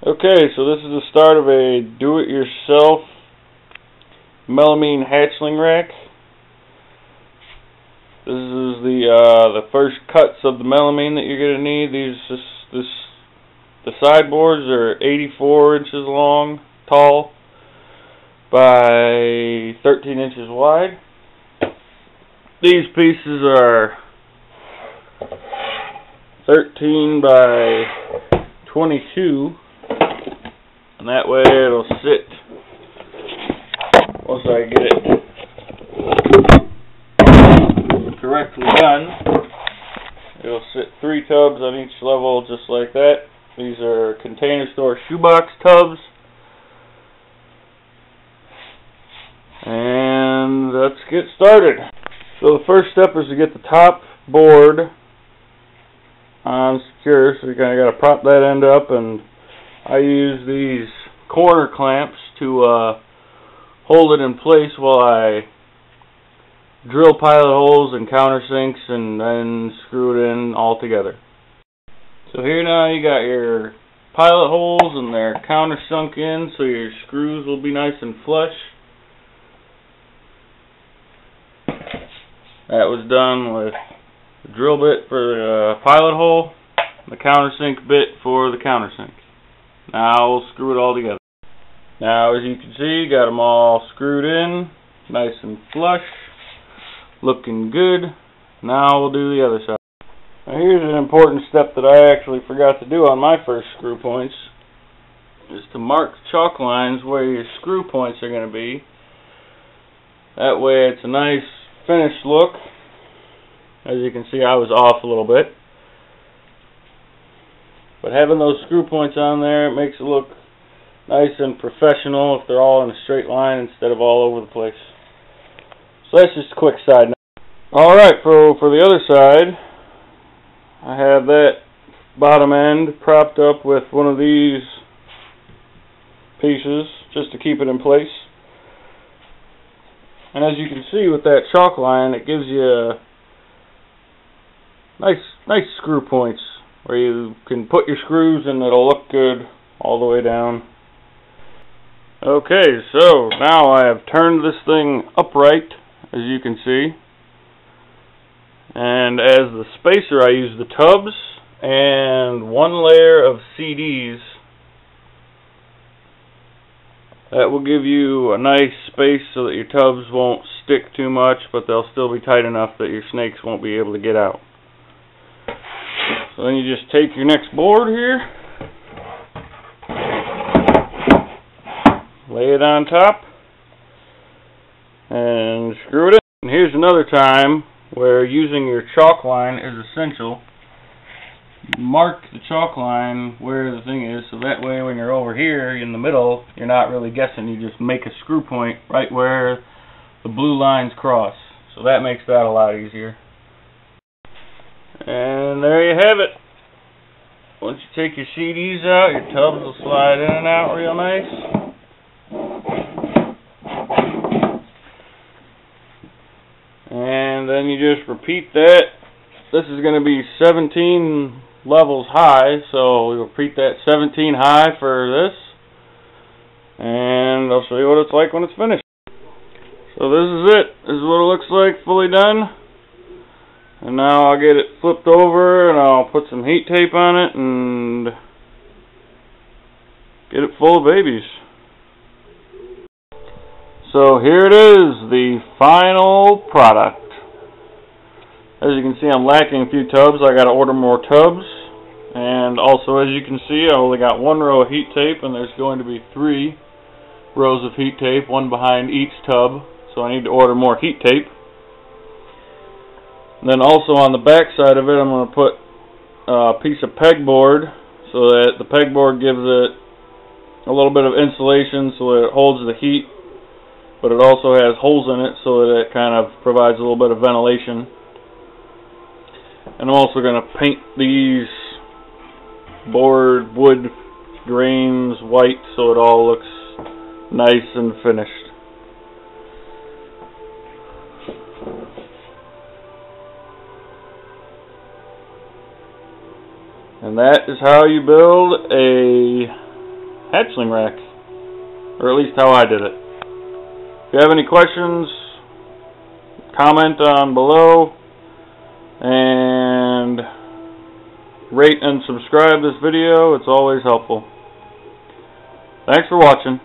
Okay, so this is the start of a do-it-yourself melamine hatchling rack. This is the first cuts of the melamine that you're going to need. The sideboards are 84 inches long, tall, by 13 inches wide. These pieces are 13 by 22. And that way it'll sit, once I get it correctly done, it'll sit 3 tubs on each level just like that. These are Container Store shoebox tubs. And let's get started. So the first step is to get the top board on secure, so you kind of got to prop that end up, and I use these corner clamps to hold it in place while I drill pilot holes and countersinks and then screw it in all together. So here now you got your pilot holes and they're countersunk in, so your screws will be nice and flush. That was done with the drill bit for the pilot hole, the countersink bit for the countersink. Now we'll screw it all together. Now as you can see, got them all screwed in, nice and flush, looking good. Now we'll do the other side. Now here's an important step that I actually forgot to do on my first screw points, is to mark chalk lines where your screw points are going to be. That way it's a nice finished look. As you can see, I was off a little bit. But having those screw points on there, it makes it look nice and professional if they're all in a straight line instead of all over the place. So that's just a quick side note. Alright, for the other side, I have that bottom end propped up with one of these pieces just to keep it in place. And as you can see with that chalk line, it gives you nice screw points where you can put your screws and it'll look good all the way down. Okay, so now I have turned this thing upright, as you can see. And as the spacer, I use the tubs and one layer of CDs. That will give you a nice space so that your tubs won't stick too much, but they'll still be tight enough that your snakes won't be able to get out. So then you just take your next board here, lay it on top, and screw it in. And here's another time where using your chalk line is essential. Mark the chalk line where the thing is, so that way when you're over here in the middle, you're not really guessing. You just make a screw point right where the blue lines cross. So that makes that a lot easier. And there you have it. Once you take your CDs out, your tubs will slide in and out real nice. And then you just repeat that. This is going to be 17 levels high, so we repeat that 17 high for this. And I'll show you what it's like when it's finished. So this is it. This is what it looks like fully done. And now I'll get it flipped over and I'll put some heat tape on it and get it full of babies. So here it is, the final product. As you can see, I'm lacking a few tubs. I got to order more tubs. And also, as you can see, I only got 1 row of heat tape, and there's going to be 3 rows of heat tape, one behind each tub. So I need to order more heat tape. And then also on the back side of it, I'm going to put a piece of pegboard so that the pegboard gives it a little bit of insulation so that it holds the heat, but it also has holes in it so that it kind of provides a little bit of ventilation. And I'm also going to paint these board wood grains white so it all looks nice and finished. And that is how you build a hatchling rack, or at least how I did it. If you have any questions, comment on below, and rate and subscribe this video. It's always helpful. Thanks for watching.